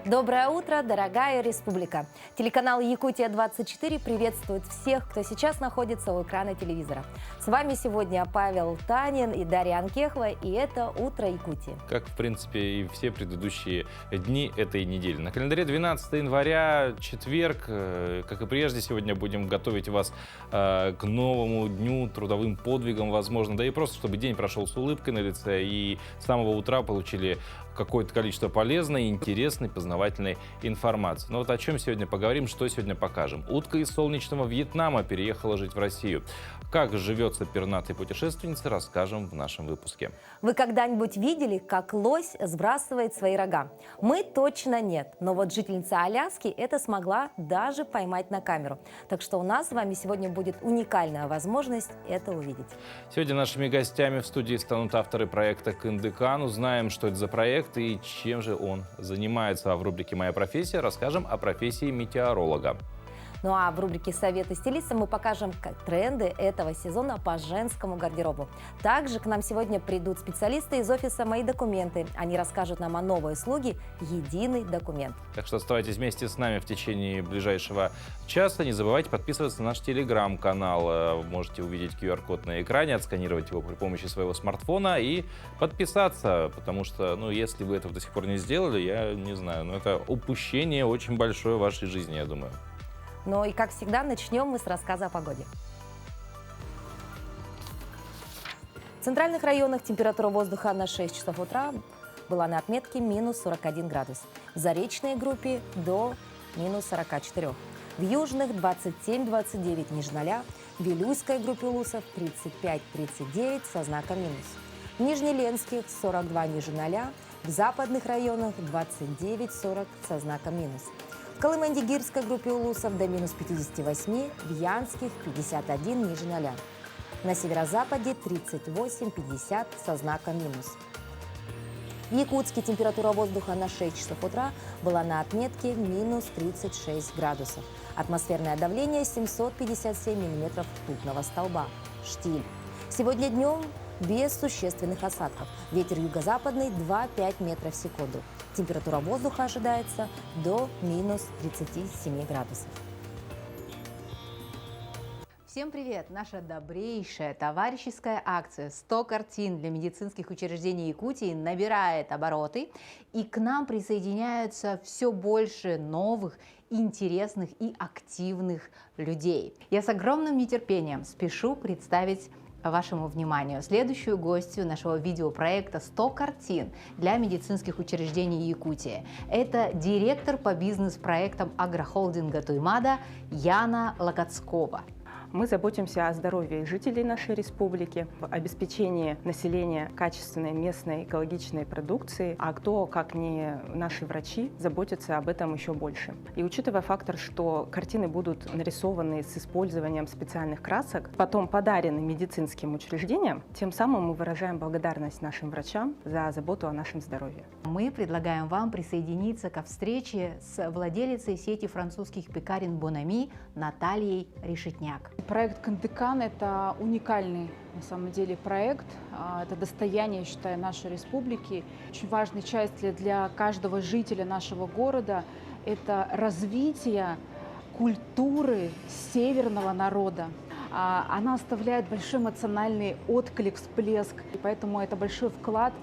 Доброе утро, дорогая республика! Телеканал Якутия-24 приветствует всех, кто сейчас находится у экрана телевизора. С вами сегодня Павел Танин и Дарья Анкехова, и это «Утро Якутии». Как, в принципе, и все предыдущие дни этой недели. На календаре 12 января, четверг. Как и прежде, сегодня будем готовить вас к новому дню, трудовым подвигам, возможно, да и просто, чтобы день прошел с улыбкой на лице, и с самого утра получили какое-то количество полезной, интересной, познавательной информации. Но вот о чем сегодня поговорим, что сегодня покажем. Утка из солнечного Вьетнама переехала жить в Россию. Как живется пернатой путешественнице, расскажем в нашем выпуске. Вы когда-нибудь видели, как лось сбрасывает свои рога? Мы точно нет, но вот жительница Аляски это смогла даже поймать на камеру. Так что у нас с вами сегодня будет уникальная возможность это увидеть. Сегодня нашими гостями в студии станут авторы проекта «Кындыкан». Узнаем, что это за проект и чем же он занимается. А в рубрике «Моя профессия» расскажем о профессии метеоролога. Ну а в рубрике «Советы стилиста» мы покажем тренды этого сезона по женскому гардеробу. Также к нам сегодня придут специалисты из офиса «Мои документы». Они расскажут нам о новой услуге «Единый документ». Так что оставайтесь вместе с нами в течение ближайшего часа. Не забывайте подписываться на наш телеграм-канал. Можете увидеть QR-код на экране, отсканировать его при помощи своего смартфона и подписаться. Потому что, если вы этого до сих пор не сделали, я не знаю, но это упущение очень большое в вашей жизни, я думаю. Ну и, как всегда, начнем мы с рассказа о погоде. В центральных районах температура воздуха на 6 часов утра была на отметке минус 41 градус. В заречной группе до минус 44. В южных 27-29 ниже 0. В Вилюйской группе улусов 35-39 со знаком минус. В Нижнеленских 42 ниже 0. В западных районах 29-40 со знаком минус. В Колымендигирской группе улусов до минус 58, в Янских 51 ниже 0. На северо-западе 38-50 со знаком минус. В Якутске температура воздуха на 6 часов утра была на отметке минус 36 градусов. Атмосферное давление 757 миллиметров ртутного столба. Штиль. Сегодня днем без существенных осадков. Ветер юго-западный 2-5 метров в секунду. Температура воздуха ожидается до минус 37 градусов. Всем привет! Наша добрейшая товарищеская акция «100 картин для медицинских учреждений Якутии» набирает обороты, и к нам присоединяются все больше новых, интересных и активных людей. Я с огромным нетерпением спешу представить вашему вниманию следующую гостью нашего видеопроекта «100 картин для медицинских учреждений Якутии». Это директор по бизнес-проектам агрохолдинга «Туймада» Яна Локотскова. Мы заботимся о здоровье жителей нашей республики, в обеспечении населения качественной местной экологичной продукции, а кто, как не наши врачи, заботится об этом еще больше. И учитывая фактор, что картины будут нарисованы с использованием специальных красок, потом подарены медицинским учреждениям, тем самым мы выражаем благодарность нашим врачам за заботу о нашем здоровье. Мы предлагаем вам присоединиться ко встрече с владелицей сети французских пекарен «Бонами» Натальей Решетняк. Проект «Кындыкан» – это уникальный, на самом деле, проект. Это достояние, я считаю, нашей республики. Очень важной частью для каждого жителя нашего города – это развитие культуры северного народа. Она оставляет большой эмоциональный отклик, всплеск. И поэтому это большой вклад,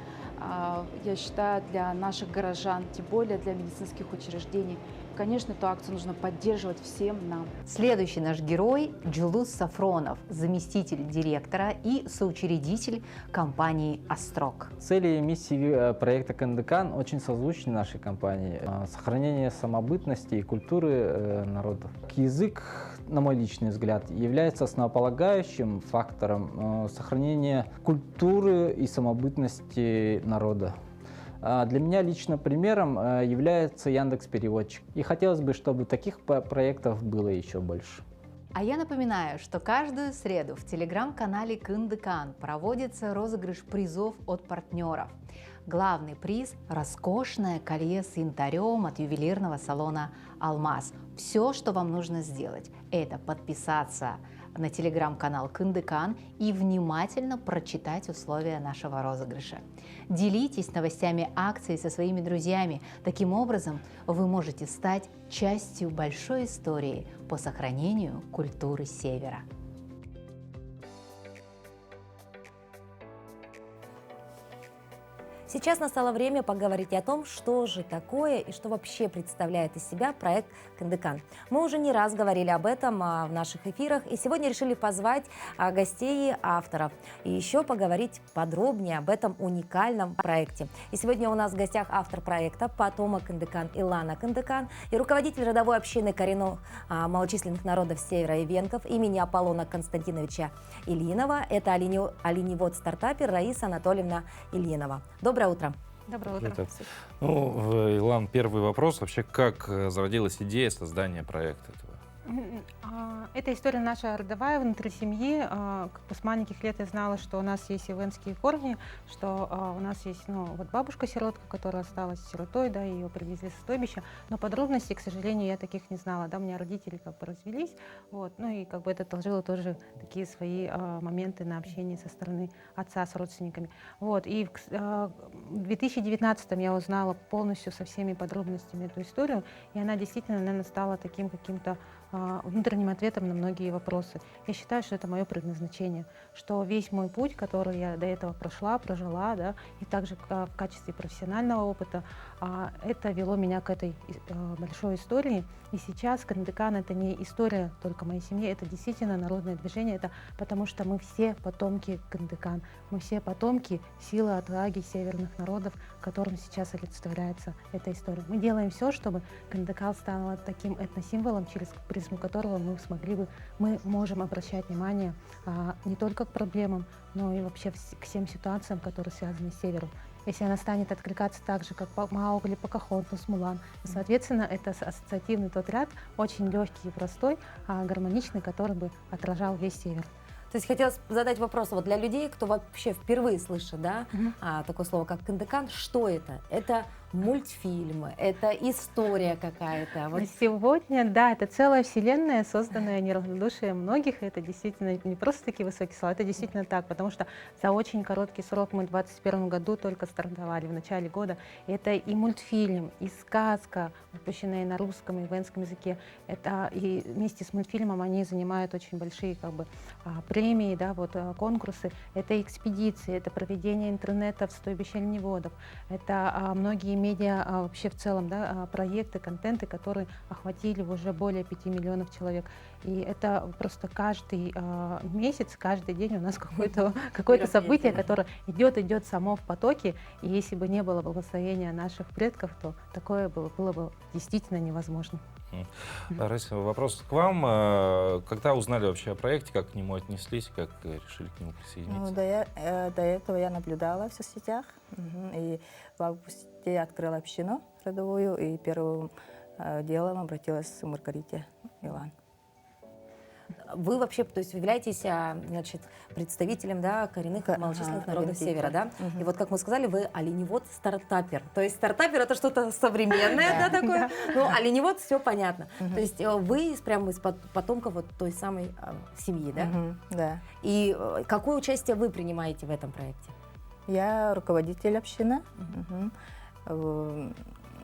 я считаю, для наших горожан, тем более для медицинских учреждений. Конечно, эту акцию нужно поддерживать всем нам. Следующий наш герой – Джулус Сафронов, заместитель директора и соучредитель компании «Острог». Цели и миссии проекта «Кындыкан» очень созвучны нашей компании. Сохранение самобытности и культуры народов. Язык, на мой личный взгляд, является основополагающим фактором сохранения культуры и самобытности народа. Для меня лично примером является Яндекс.Переводчик. И хотелось бы, чтобы таких проектов было еще больше. А я напоминаю, что каждую среду в телеграм-канале «Кындыкан» проводится розыгрыш призов от партнеров. Главный приз – роскошное колье с янтарем от ювелирного салона «Алмаз». Все, что вам нужно сделать – это подписаться на телеграм-канал Кындыкан и внимательно прочитать условия нашего розыгрыша. Делитесь новостями акции со своими друзьями. Таким образом, вы можете стать частью большой истории по сохранению культуры Севера. Сейчас настало время поговорить о том, что же такое и что вообще представляет из себя проект Кындыкан. Мы уже не раз говорили об этом в наших эфирах, и сегодня решили позвать гостей авторов и еще поговорить подробнее об этом уникальном проекте. И сегодня у нас в гостях автор проекта, потомок Кындыкан Илана Кындыкан и руководитель родовой общины коренных малочисленных народов Севера и венков имени Аполлона Константиновича Ильинова. Это оленевод-стартапер Раиса Анатольевна Ильинова. Доброе утро. Доброе утро. Это- Ну, Илан, первый вопрос. Вообще, как зародилась идея создания проекта этого? Эта история наша родовая, внутри семьи. Как бы с маленьких лет я знала, что у нас есть ивенские корни, что у нас есть вот бабушка-сиротка, которая осталась сиротой, да, ее привезли со стойбища. Но подробностей, к сожалению, я таких не знала. Да, у меня родители как бы развелись, вот, ну и как бы это отложило тоже такие свои моменты на общение со стороны отца с родственниками. Вот, и в 2019 я узнала полностью со всеми подробностями эту историю, и она действительно, наверное, стала таким каким-то внутренним ответом на многие вопросы. Я считаю, что это мое предназначение, что весь мой путь, который я до этого прожила, да, и также в качестве профессионального опыта, это вело меня к этой большой истории. И сейчас Кындыкан — это не история только моей семьи, это действительно народное движение, это потому что мы все потомки Кындыкан, мы все потомки силы отваги северных народов, которым сейчас олицетворяется эта история. Мы делаем все, чтобы Кындыкан стал таким этносимволом, через призму которого мы можем обращать внимание не только к проблемам, но и вообще к всем ситуациям, которые связаны с севером. Если она станет откликаться так же, как Маугли, Покахонтас, Мулан, соответственно, это ассоциативный тот ряд, очень легкий и простой, гармоничный, который бы отражал весь север. То есть хотелось задать вопрос вот для людей, кто вообще впервые слышит, да, такое слово, как Кындыкан, что это? Это мультфильмы, это история какая-то. Вот. Сегодня, да, это целая вселенная, созданная неравнодушием многих. Это действительно не просто такие высокие слова, это действительно так, потому что за очень короткий срок мы в 2021 году только стартовали, в начале года. Это и мультфильм, и сказка, выпущенная на русском и ивенском языке. Это и вместе с мультфильмом они занимают очень большие как бы премии, да, вот конкурсы. Это экспедиции, это проведение интернета в стойбище оленеводов. Это многие медиа вообще в целом, да, проекты, контенты, которые охватили уже более 5 миллионов человек. И это просто каждый месяц, каждый день у нас какое-то событие, которое идет само в потоке. И если бы не было благословения наших предков, то такое было бы действительно невозможно. Раиса, вопрос к вам. Когда узнали вообще о проекте, как к нему отнеслись, как решили к нему присоединиться? Ну, до этого я наблюдала в соцсетях. И в августе открыла общину родовую, и первым делом обратилась к Маргарите Илан. Вы вообще, то есть, являетесь, значит, представителем, да, коренных малочисленных народов Севера, да? И вот, как мы сказали, вы оленевод-стартапер. То есть стартапер — это что-то современное, да, такое? Ну, оленевод — все понятно. То есть вы прямо из потомков вот той самой семьи, да? Да. И какое участие вы принимаете в этом проекте? Я руководитель общины,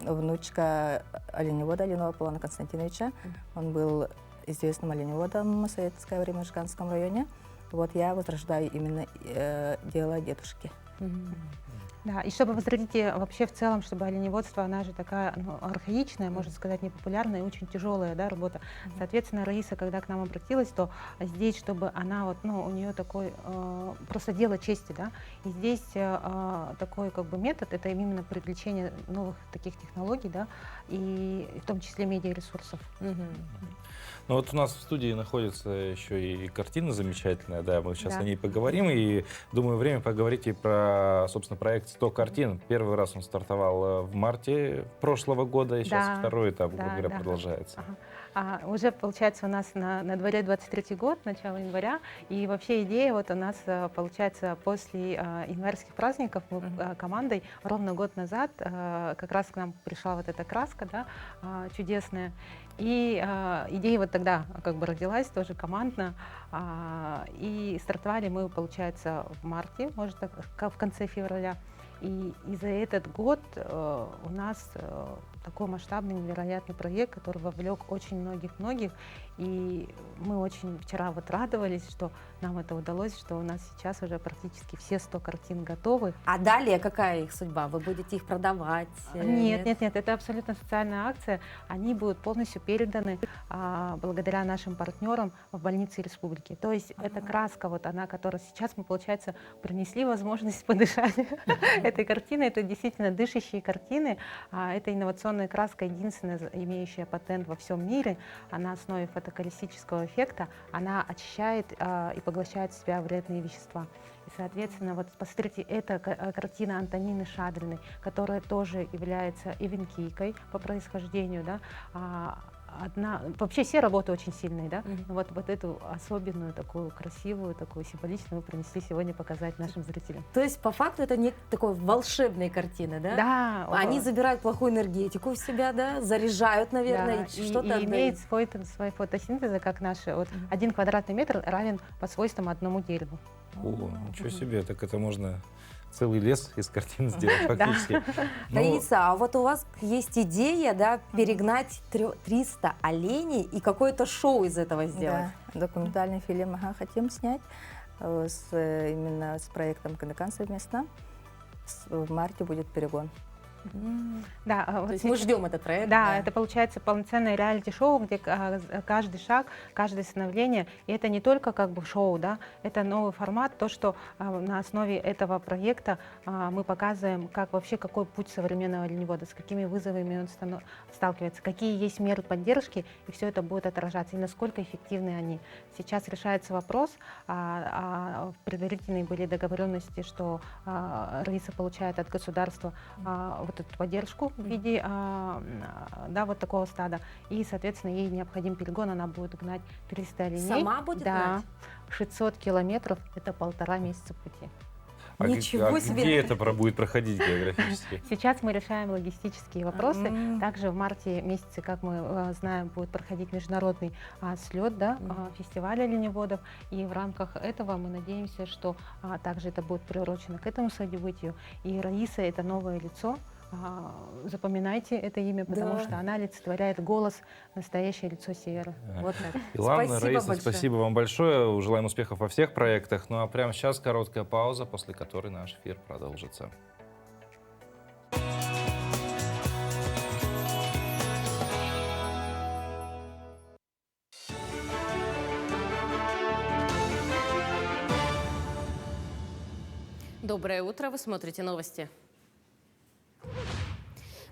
внучка оленевода Аполлона Константиновича. Он был известным оленеводом в советское время в Жиганском районе. Вот я возрождаю именно дело дедушки. Да, и чтобы возродить вообще в целом, чтобы оленеводство, она же такая архаичная, можно сказать, непопулярная и очень тяжелая, да, работа. Соответственно, Раиса, когда к нам обратилась, то здесь, чтобы она вот, ну, у нее такой просто дело чести, да, и здесь такой как бы метод, это именно привлечение новых таких технологий, да, и в том числе медиаресурсов. Ну вот у нас в студии находится еще и картина замечательная, да, мы сейчас о ней поговорим, и думаю, время поговорить и про, собственно, проект 100 картин. Первый раз он стартовал в марте прошлого года, и сейчас второй этап, грубо говоря, продолжается. Уже, получается, у нас на дворе 23-й год, начало января, и вообще идея вот у нас, получается, после январских праздников мы командой ровно год назад как раз к нам пришла вот эта краска, да, чудесная, и идея вот тогда как бы родилась тоже командно, и стартовали мы, получается, в марте, может, в конце февраля. И за этот год у нас такой масштабный, невероятный проект, который вовлек очень многих-многих. И мы очень вчера вот радовались, что нам это удалось, что у нас сейчас уже практически все 100 картин готовы. А далее какая их судьба? Вы будете их продавать? Нет, это абсолютно социальная акция. Они будут полностью переданы благодаря нашим партнерам в больнице республики. То есть эта краска, вот она, которая сейчас мы, получается, принесли возможность подышать этой картиной. Это действительно дышащие картины. Это инновационная краска, единственная имеющая патент во всем мире. На основе фотокаллистического эффекта она очищает и поглощает в себя вредные вещества. И, соответственно, вот посмотрите, это картина Антонины Шадриной, которая тоже является эвенкийкой по происхождению, да. Вообще все работы очень сильные, да. Вот эту особенную, такую красивую, такую символичную мы принесли сегодня показать нашим зрителям. То есть, по факту, это не такой волшебные картины, да? Да. Они забирают плохую энергетику в себя, да, заряжают, наверное, да, что-то и имеет свой фотосинтез, как наши. Вот 1 квадратный метр равен по свойствам одному дереву. О, ничего себе, так это можно целый лес из картин сделать фактически. Раиса, а вот у вас есть идея, да, перегнать 300 оленей и какое-то шоу из этого сделать? Да, документальный фильм хотим снять именно с проектом «Кандакан» совместно. В марте будет перегон. Да, То есть мы ждем этот проект. Да, это получается полноценное реалити-шоу, где каждый шаг, каждое становление, и это не только как бы шоу, да, это новый формат, то, что на основе этого проекта мы показываем, как вообще, какой путь современного оленевода, с какими вызовами он сталкивается, какие есть меры поддержки, и все это будет отражаться, и насколько эффективны они. Сейчас решается вопрос, предварительные были договоренности, что Раиса получает от государства вот эту поддержку в виде да, вот такого стада. И, соответственно, ей необходим перегон, она будет гнать 300 оленей. Сама будет гнать? 600 километров, это 1,5 месяца пути. Ничего себе! Где это будет проходить географически? Сейчас мы решаем логистические вопросы. Также в марте месяце, как мы знаем, будет проходить международный слет, да, фестиваля оленеводов. И в рамках этого мы надеемся, что также это будет приурочено к этому событию. И Раиса — это новое лицо. Запоминайте это имя, потому что она олицетворяет голос, настоящее лицо Севера. Вот так. Илана, Раиса, спасибо вам большое. Желаем успехов во всех проектах. Ну а прямо сейчас короткая пауза, после которой наш эфир продолжится. Доброе утро, вы смотрите новости.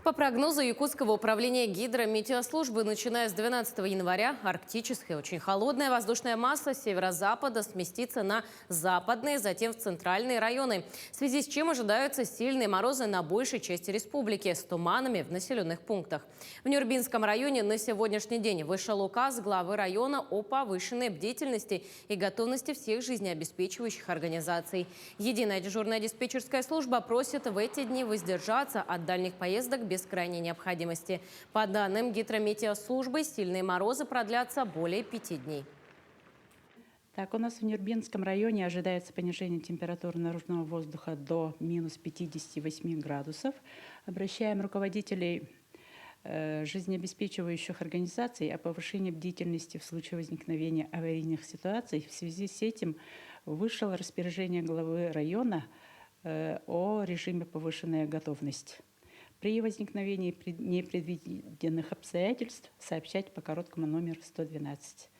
По прогнозу Якутского управления гидрометеослужбы, начиная с 12 января арктическая, очень холодная воздушная масса с северо-запада сместится на западные, затем в центральные районы, в связи с чем ожидаются сильные морозы на большей части республики с туманами в населенных пунктах. В Нюрбинском районе на сегодняшний день вышел указ главы района о повышенной бдительности и готовности всех жизнеобеспечивающих организаций. Единая дежурная диспетчерская служба просит в эти дни воздержаться от дальних поездок без крайней необходимости. По данным гидрометеослужбы, сильные морозы продлятся более 5 дней. Так, у нас в Нюрбинском районе ожидается понижение температуры наружного воздуха до минус 58 градусов. Обращаем руководителей жизнеобеспечивающих организаций о повышении бдительности в случае возникновения аварийных ситуаций. В связи с этим вышло распоряжение главы района о режиме повышенной готовности. При возникновении непредвиденных обстоятельств сообщать по короткому номеру 112.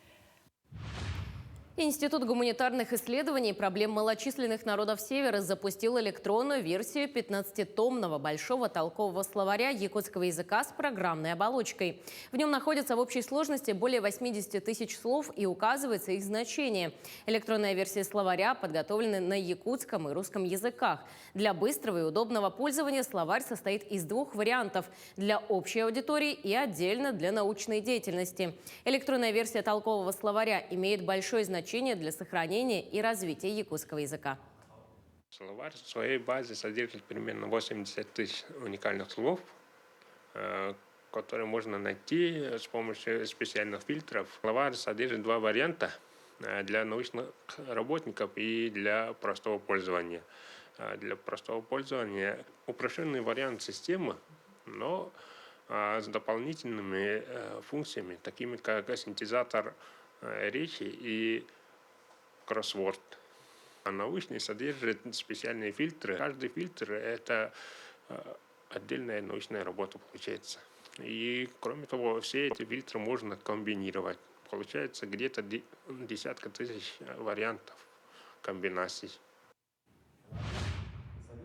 Институт гуманитарных исследований и проблем малочисленных народов Севера запустил электронную версию 15-томного большого толкового словаря якутского языка с программной оболочкой. В нем находится в общей сложности более 80 тысяч слов и указывается их значение. Электронная версия словаря подготовлена на якутском и русском языках. Для быстрого и удобного пользования словарь состоит из двух вариантов – для общей аудитории и отдельно для научной деятельности. Электронная версия толкового словаря имеет большое значение для сохранения и развития якутского языка. Словарь в своей базе содержит примерно 80 тысяч уникальных слов, которые можно найти с помощью специальных фильтров. Словарь содержит два варианта для научных работников и для простого пользования. Для простого пользования упрощенный вариант системы, но с дополнительными функциями, такими как синтезатор речи и кроссворд. А научный содержит специальные фильтры. Каждый фильтр – это отдельная научная работа получается. И кроме того, все эти фильтры можно комбинировать. Получается где-то десятка тысяч вариантов комбинаций.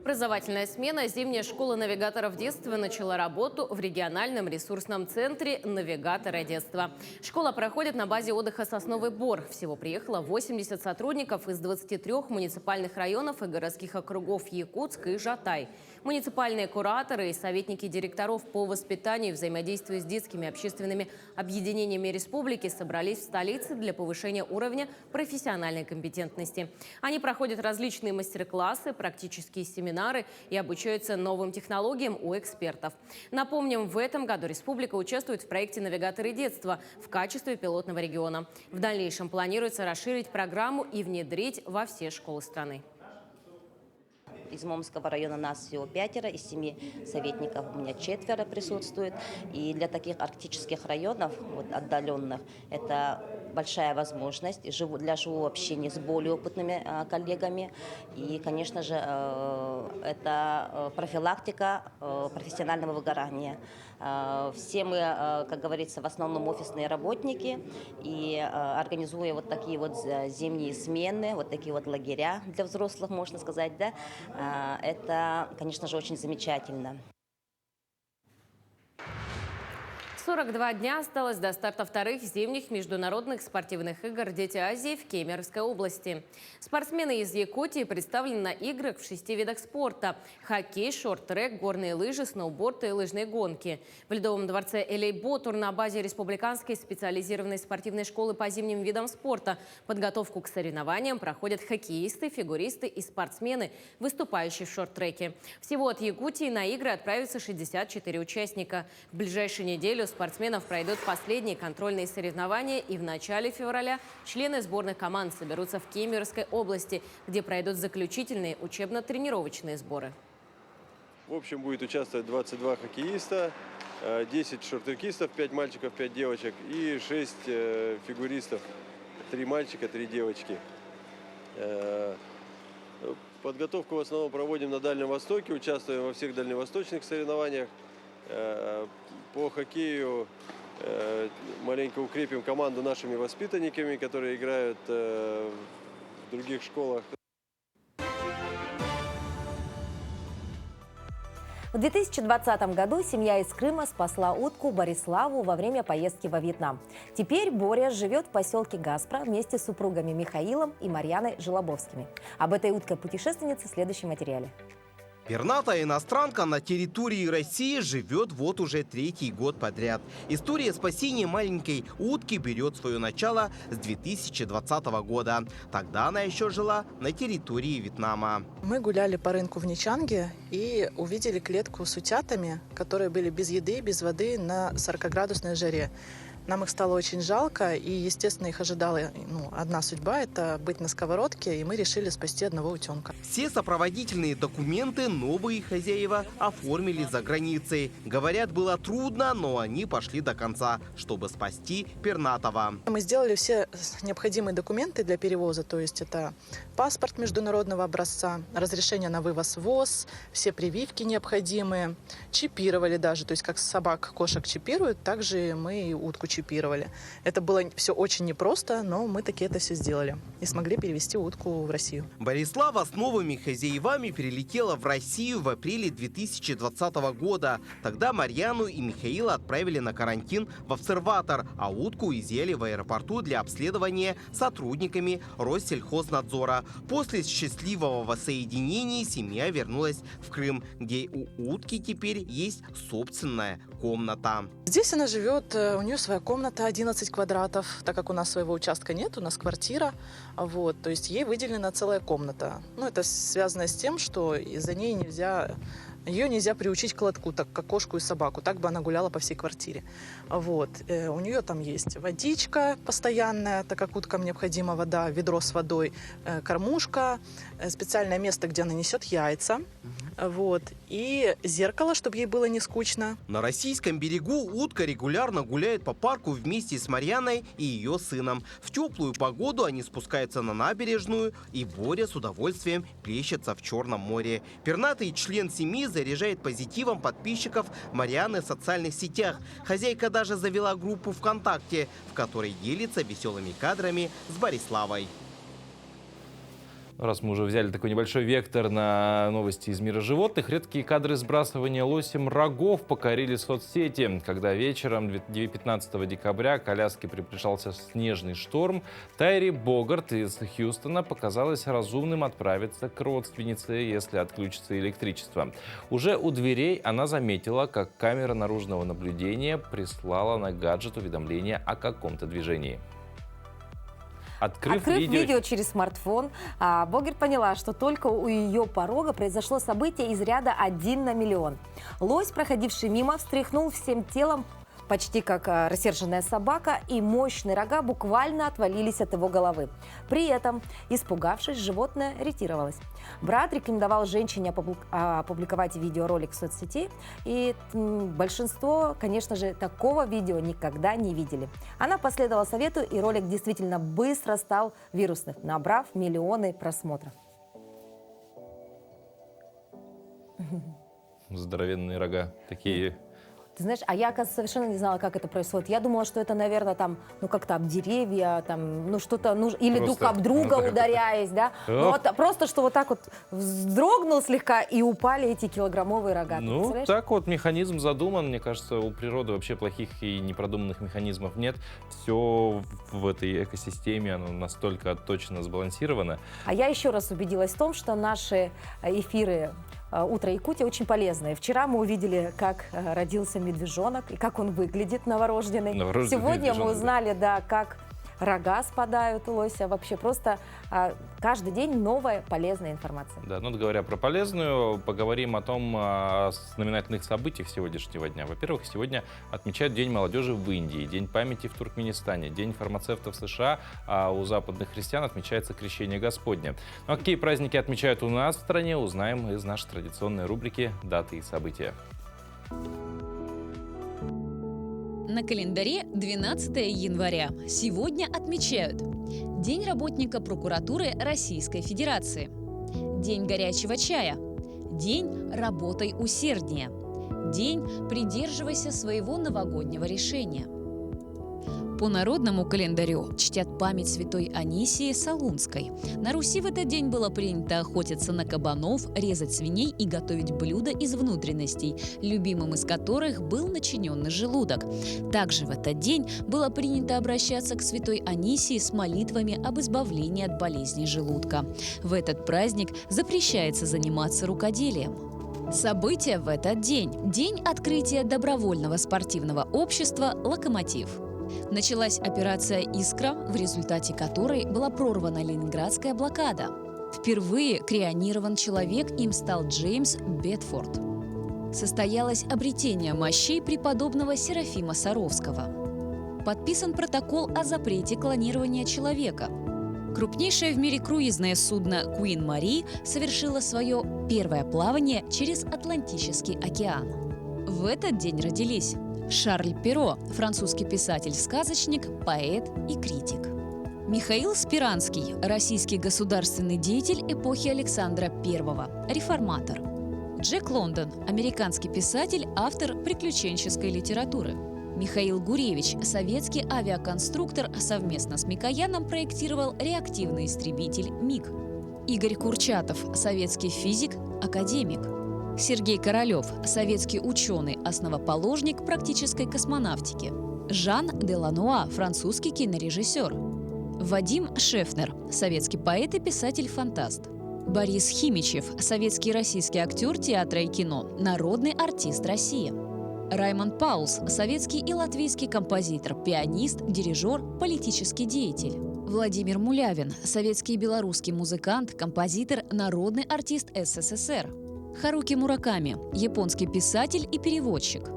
Образовательная смена «Зимняя школа навигаторов детства» начала работу в региональном ресурсном центре «Навигаторы детства». Школа проходит на базе отдыха «Сосновый Бор». Всего приехало 80 сотрудников из 23 муниципальных районов и городских округов Якутск и Жатай. Муниципальные кураторы и советники директоров по воспитанию и взаимодействию с детскими общественными объединениями республики собрались в столице для повышения уровня профессиональной компетентности. Они проходят различные мастер-классы, практические семинары и обучаются новым технологиям у экспертов. Напомним, в этом году республика участвует в проекте «Навигаторы детства» в качестве пилотного региона. В дальнейшем планируется расширить программу и внедрить во все школы страны. Из Момского района нас всего 5, из 7 советников у меня 4 присутствует. И для таких арктических районов, вот, отдаленных, это большая возможность для живого общения с более опытными коллегами. И, конечно же, это профилактика профессионального выгорания. Все мы, как говорится, в основном офисные работники. И организуя вот такие вот зимние смены, вот такие вот лагеря для взрослых, можно сказать, да, это, конечно же, очень замечательно. 42 дня осталось до старта вторых зимних международных спортивных игр «Дети Азии» в Кемеровской области. Спортсмены из Якутии представлены на играх в 6 видах спорта – хоккей, шорт-трек, горные лыжи, сноуборд и лыжные гонки. В Ледовом дворце Элей-Ботур на базе Республиканской специализированной спортивной школы по зимним видам спорта подготовку к соревнованиям проходят хоккеисты, фигуристы и спортсмены, выступающие в шорт-треке. Всего от Якутии на игры отправятся 64 участника. В ближайшую неделю спортсменов пройдут последние контрольные соревнования, и в начале февраля члены сборных команд соберутся в Кемеровской области, где пройдут заключительные учебно-тренировочные сборы. В общем, будет участвовать 22 хоккеиста, 10 шорт-трекистов, 5 мальчиков, 5 девочек и 6 фигуристов, 3 мальчика, 3 девочки. Подготовку в основном проводим на Дальнем Востоке, участвуем во всех дальневосточных соревнованиях. По хоккею маленько укрепим команду нашими воспитанниками, которые играют в других школах. В 2020 году семья из Крыма спасла утку Бориславу во время поездки во Вьетнам. Теперь Боря живет в поселке Гаспро вместе с супругами Михаилом и Марьяной Желобовскими. Об этой утке-путешественнице в следующем материале. Пернатая иностранка на территории России живет вот уже 3-й год подряд. История спасения маленькой утки берет свое начало с 2020 года. Тогда она еще жила на территории Вьетнама. Мы гуляли по рынку в Ничанге и увидели клетку с утятами, которые были без еды, без воды на 40-градусной жаре. Нам их стало очень жалко, и, естественно, их ожидала одна судьба – это быть на сковородке, и мы решили спасти одного утенка. Все сопроводительные документы новые хозяева оформили за границей. Говорят, было трудно, но они пошли до конца, чтобы спасти пернатого. Мы сделали все необходимые документы для перевоза, то есть это паспорт международного образца, разрешение на вывоз ВОЗ, все прививки необходимые, чипировали даже, то есть как собак, кошек чипируют, также мы и утку чипировали. Это было все очень непросто, но мы таки это все сделали и смогли перевести утку в Россию. Борислава с новыми хозяевами перелетела в Россию в апреле 2020 года. Тогда Марьяну и Михаила отправили на карантин в обсерватор, а утку изъяли в аэропорту для обследования сотрудниками Россельхознадзора. После счастливого воссоединения семья вернулась в Крым, где у утки теперь есть собственная комната. Здесь она живет, у нее своя комната 11 квадратов, так как у нас своего участка нет, у нас квартира, вот, то есть ей выделена целая комната. Ну, это связано с тем, что за ней ее нельзя приучить к лотку, так как кошку и собаку, так бы она гуляла по всей квартире. Вот. У нее там есть водичка постоянная, так как уткам необходима вода, ведро с водой, кормушка, специальное место, где она несет яйца, вот, и зеркало, чтобы ей было не скучно. На российском берегу утка регулярно гуляет по парку вместе с Марьяной и ее сыном. В теплую погоду они спускаются на набережную, и Боря с удовольствием плещется в Черном море. Пернатый член семьи заряжает позитивом подписчиков Марьяны в социальных сетях. Хозяйка даже завела группу ВКонтакте, в которой делится веселыми кадрами с Бориславой. Раз мы уже взяли такой небольшой вектор на новости из мира животных, редкие кадры сбрасывания лосем рогов покорили соцсети. Когда вечером 15 декабря к Аляске приближался снежный шторм, Тайри Богарт из Хьюстона показалось разумным отправиться к родственнице, если отключится электричество. Уже у дверей она заметила, как камера наружного наблюдения прислала на гаджет уведомление о каком-то движении. Открыв видео через смартфон, Богерт поняла, что только у ее порога произошло событие из ряда 1 на миллион. Лось, проходивший мимо, встряхнул всем телом, почти как рассерженная собака, и мощные рога буквально отвалились от его головы. При этом, испугавшись, животное ретировалось. Брат рекомендовал женщине опубликовать видеоролик в соцсети, и большинство, конечно же, такого видео никогда не видели. Она последовала совету, и ролик действительно быстро стал вирусным, набрав миллионы просмотров. Здоровенные рога, такие... Ты знаешь, а я, оказывается, совершенно не знала, как это происходит. Я думала, что это, наверное, там, ну, как-то об деревья, там, ну, что-то, ну, или просто, друг об друга ударяясь, да. Ну, вот, просто, что вот так вот вздрогнул слегка, и упали эти килограммовые рога. Ну, так вот механизм задуман. Мне кажется, у природы вообще плохих и непродуманных механизмов нет. Все в этой экосистеме, оно настолько точно сбалансировано. А я еще раз убедилась в том, что наши эфиры «Утро Якутии» очень полезные. Вчера мы увидели, как родился медвежонок и как он выглядит новорожденный. Сегодня мы узнали, да, как рога спадают у лося. Вообще просто каждый день новая полезная информация. Да, ну говоря про полезную, поговорим о том, о знаменательных событиях сегодняшнего дня. Во-первых, сегодня отмечают День молодежи в Индии, День памяти в Туркменистане, День фармацевтов в США, а у западных христиан отмечается Крещение Господне. Ну а какие праздники отмечают у нас в стране, узнаем из нашей традиционной рубрики «Даты и события». На календаре 12 января. Сегодня отмечают День работника прокуратуры Российской Федерации, День горячего чая, День «Работай усерднее», День «Придерживайся своего новогоднего решения». По народному календарю чтят память святой Анисии Солунской. На Руси в этот день было принято охотиться на кабанов, резать свиней и готовить блюда из внутренностей, любимым из которых был начиненный желудок. Также в этот день было принято обращаться к святой Анисии с молитвами об избавлении от болезней желудка. В этот праздник запрещается заниматься рукоделием. События в этот день. День открытия добровольного спортивного общества «Локомотив». Началась операция «Искра», в результате которой была прорвана Ленинградская блокада. Впервые креонирован человек, им стал Джеймс Бетфорд. Состоялось обретение мощей преподобного Серафима Саровского. Подписан протокол о запрете клонирования человека. Крупнейшее в мире круизное судно «Куин Мари» совершило свое первое плавание через Атлантический океан. В этот день родились Шарль Перро, французский писатель-сказочник, поэт и критик. Михаил Спиранский, российский государственный деятель эпохи Александра I, реформатор. Джек Лондон, американский писатель, автор приключенческой литературы. Михаил Гуревич, советский авиаконструктор, совместно с Микояном проектировал реактивный истребитель МиГ. Игорь Курчатов, советский физик, академик. Сергей Королев, советский ученый, основоположник практической космонавтики. Жан Делануа, французский кинорежиссер. Вадим Шефнер, советский поэт и писатель-фантаст. Борис Химичев, советский и российский актер театра и кино, народный артист России. Раймонд Паулс, советский и латвийский композитор, пианист, дирижер, политический деятель. Владимир Мулявин, советский и белорусский музыкант, композитор, народный артист СССР. Харуки Мураками, японский писатель и переводчик.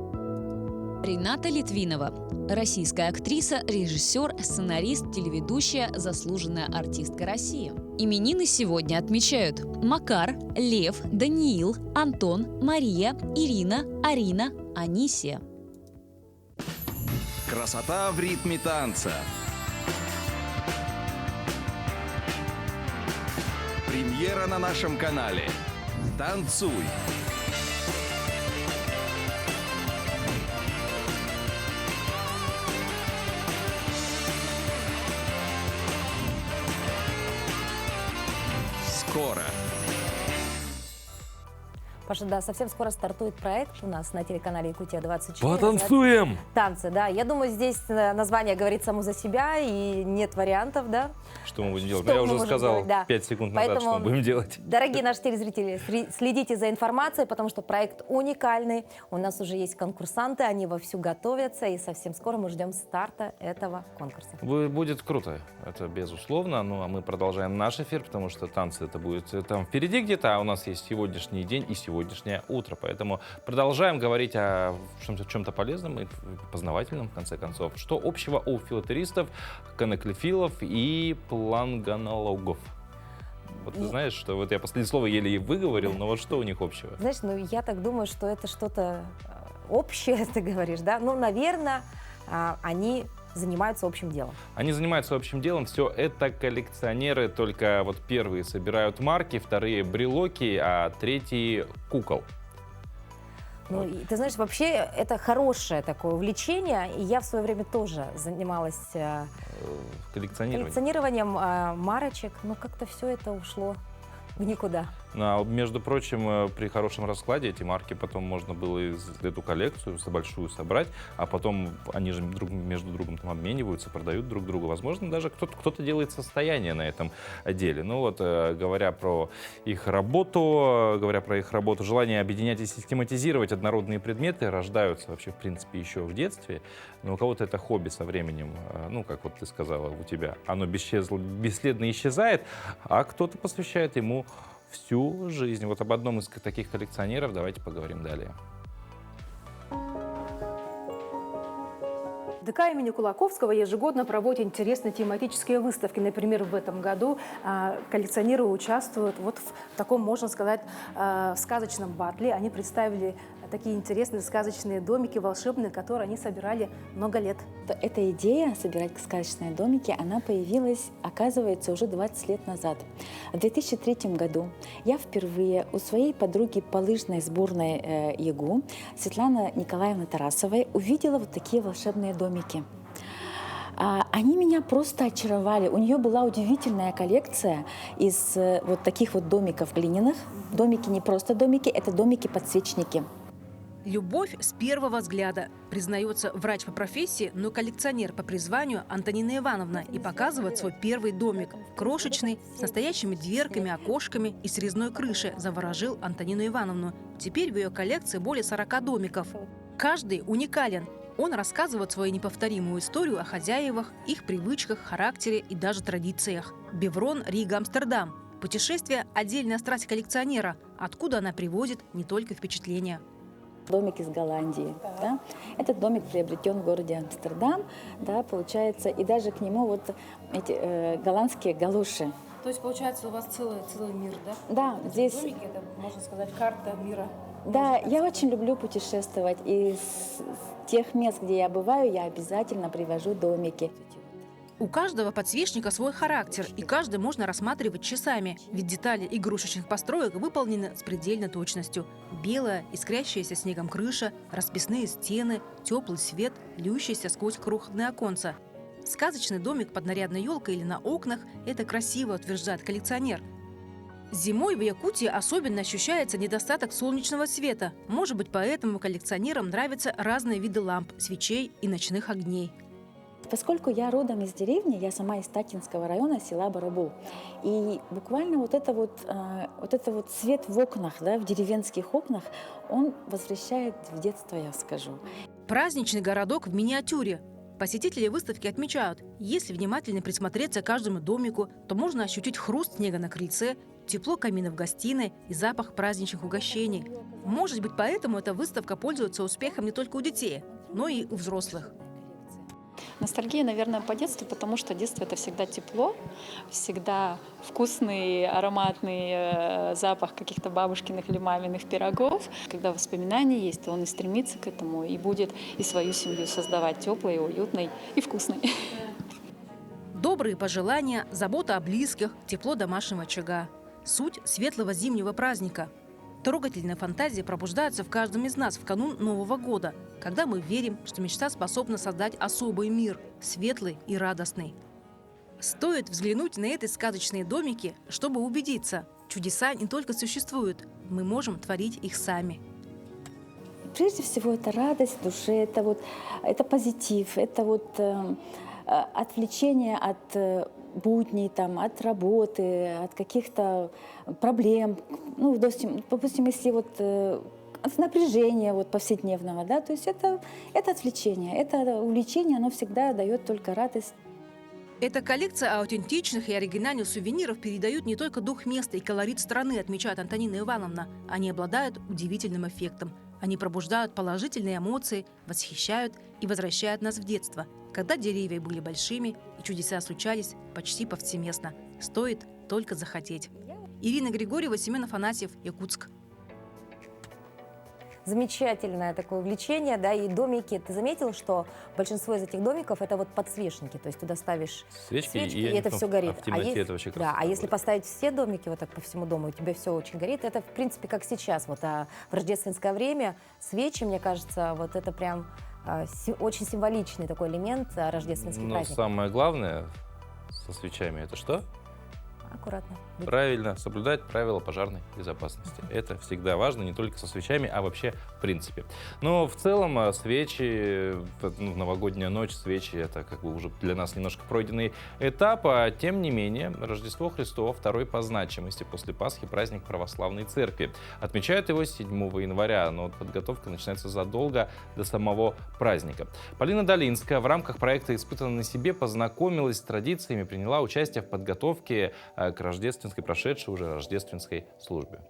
Рената Литвинова, российская актриса, режиссер, сценарист, телеведущая, заслуженная артистка России. Именины сегодня отмечают Макар, Лев, Даниил, Антон, Мария, Ирина, Арина, Анисия. Красота в ритме танца. Премьера на нашем канале. Танцуй. Скоро. Паша, да, совсем скоро стартует проект у нас на телеканале Якутия-24. Потанцуем! Танцы, да. Я думаю, здесь название говорит само за себя, и нет вариантов, да. Что мы будем делать? Что Я мы уже можем сказал делать, да. 5 секунд назад, Поэтому, что мы будем делать. Дорогие наши телезрители, следите за информацией, потому что проект уникальный. У нас уже есть конкурсанты, они вовсю готовятся, и совсем скоро мы ждем старта этого конкурса. Будет круто, это безусловно. Ну, а мы продолжаем наш эфир, потому что танцы это будет там впереди где-то, а у нас есть сегодняшний день и сегодняшнее утро. Поэтому продолжаем говорить о чем-то полезном и познавательном, в конце концов. Что общего у филателистов, каноклефилов и планганологов? Вот ты знаешь, что вот я последнее слово еле и выговорил, но вот что у них общего? Знаешь, ну я так думаю, что это что-то общее, ты говоришь, да? Ну, наверное, они занимаются общим делом. Они занимаются общим делом. Все это коллекционеры, только вот первые собирают марки, вторые брелоки, а третьи кукол. Ну, и, ты знаешь, вообще это хорошее такое увлечение, и я в свое время тоже занималась коллекционированием марочек, но как-то все это ушло в никуда. А, между прочим, при хорошем раскладе эти марки потом можно было эту коллекцию большую собрать, а потом они же между другом там обмениваются, продают друг другу. Возможно, даже кто-то делает состояние на этом деле. Ну вот, говоря про их работу, желание объединять и систематизировать однородные предметы рождаются вообще, в принципе, еще в детстве. Но у кого-то это хобби со временем, ну, как вот ты сказала, у тебя, оно бесследно исчезает, а кто-то посвящает ему всю жизнь. Вот об одном из таких коллекционеров давайте поговорим далее. ДК имени Кулаковского ежегодно проводит интересные тематические выставки. Например, в этом году коллекционеры участвуют вот в таком, можно сказать, сказочном батле. Они представили такие интересные сказочные домики волшебные, которые они собирали много лет. Эта идея собирать сказочные домики, она появилась, оказывается, уже 20 лет назад. В 2003 году я впервые у своей подруги по лыжной сборной ЕГУ Светланы Николаевны Тарасовой увидела вот такие волшебные домики. Они меня просто очаровали. У нее была удивительная коллекция из вот таких вот домиков глиняных. Домики не просто домики, это домики-подсвечники. Любовь с первого взгляда, признается врач по профессии, но коллекционер по призванию Антонина Ивановна, и показывает свой первый домик. Крошечный, с настоящими дверками, окошками и с резной крышей, заворожил Антонину Ивановну. Теперь в ее коллекции более 40 домиков. Каждый уникален. Он рассказывает свою неповторимую историю о хозяевах, их привычках, характере и даже традициях. Беврон, Рига, Амстердам. Путешествие – отдельная страсть коллекционера, откуда она приводит не только впечатления. Домик из Голландии. Да? Этот домик приобретен в городе Амстердам, да, получается, и даже к нему вот эти голландские галоши. То есть, получается, у вас целый мир, да? Да, здесь... Домики, это, можно сказать, карта мира. Да, я очень люблю путешествовать, и с тех мест, где я бываю, я обязательно привожу домики. У каждого подсвечника свой характер, и каждый можно рассматривать часами, ведь детали игрушечных построек выполнены с предельной точностью. Белая, искрящаяся снегом крыша, расписные стены, теплый свет, льющийся сквозь крохотные оконца. Сказочный домик под нарядной елкой или на окнах – это красиво, утверждает коллекционер. Зимой в Якутии особенно ощущается недостаток солнечного света. Может быть, поэтому коллекционерам нравятся разные виды ламп, свечей и ночных огней. Поскольку я родом из деревни, я сама из Татинского района, села Барабул. И буквально вот это вот свет в окнах, да, в деревенских окнах, он возвращает в детство, я скажу. Праздничный городок в миниатюре. Посетители выставки отмечают, если внимательно присмотреться к каждому домику, то можно ощутить хруст снега на крыльце, тепло камина в гостиной и запах праздничных угощений. Может быть, поэтому эта выставка пользуется успехом не только у детей, но и у взрослых. Ностальгия, наверное, по детству, потому что детство — это всегда тепло, всегда вкусный, ароматный запах каких-то бабушкиных или маминых пирогов. Когда воспоминания есть, то он и стремится к этому, и будет и свою семью создавать теплой, уютной и вкусной. Добрые пожелания, забота о близких, тепло домашнего очага. Суть светлого зимнего праздника. Трогательные фантазии пробуждаются в каждом из нас в канун Нового года, когда мы верим, что мечта способна создать особый мир, светлый и радостный. Стоит взглянуть на эти сказочные домики, чтобы убедиться, чудеса не только существуют, мы можем творить их сами. Прежде всего, это радость в душе, это позитив, это отвлечение от будней, от работы, от каких-то проблем. Ну, допустим, если от напряжения повседневного, да, то есть это отвлечение, это увлечение, оно всегда дает только радость. Эта коллекция аутентичных и оригинальных сувениров передают не только дух места и колорит страны, отмечает Антонина Ивановна. Они обладают удивительным эффектом. Они пробуждают положительные эмоции, восхищают и возвращают нас в детство, когда деревья были большими и чудеса случались почти повсеместно. Стоит только захотеть. Ирина Григорьева, Семен Афанасьев, Якутск. Замечательное такое увлечение, да, и домики. Ты заметил, что большинство из этих домиков это подсвечники, то есть туда ставишь свечки и это все горит. в темноте это вообще красиво. Да, а если поставить все домики вот так по всему дому, у тебя все очень горит, это в принципе как сейчас, в рождественское время свечи, мне кажется, это прям очень символичный такой элемент рождественских праздников. Но самое главное со свечами это что? Аккуратно. Правильно соблюдать правила пожарной безопасности. Это всегда важно, не только со свечами, а вообще в принципе. Но в целом свечи, в новогодняя ночь, свечи — это уже для нас немножко пройденный этап. А тем не менее, Рождество Христово, второй по значимости после Пасхи праздник православной церкви. Отмечают его 7 января, но подготовка начинается задолго до самого праздника. Полина Долинская в рамках проекта «Испытано на себе» познакомилась с традициями, приняла участие в подготовке к прошедшей уже рождественской службе.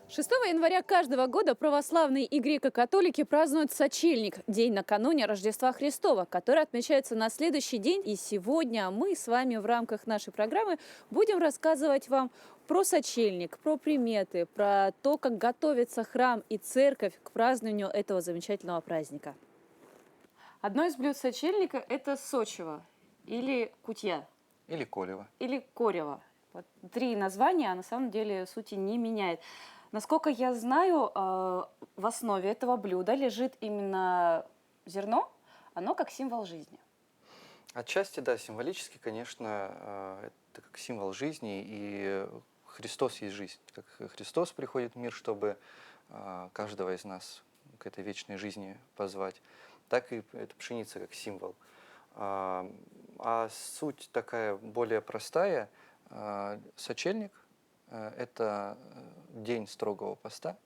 6 января каждого года православные и греко-католики празднуют Сочельник, день накануне Рождества Христова, который отмечается на следующий день. И сегодня мы с вами в рамках нашей программы будем рассказывать вам про Сочельник, про приметы, про то, как готовится храм и церковь к празднованию этого замечательного праздника. Одно из блюд Сочельника – это сочево или кутья. Или колево. Или корево. 3 названия, а на самом деле сути не меняет. Насколько я знаю, в основе этого блюда лежит именно зерно, оно как символ жизни. Отчасти, да, символически, конечно, это как символ жизни, и Христос есть жизнь. Как Христос приходит в мир, чтобы каждого из нас к этой вечной жизни позвать, так и эта пшеница как символ. А суть такая более простая. Сочельник – это день строгого поста,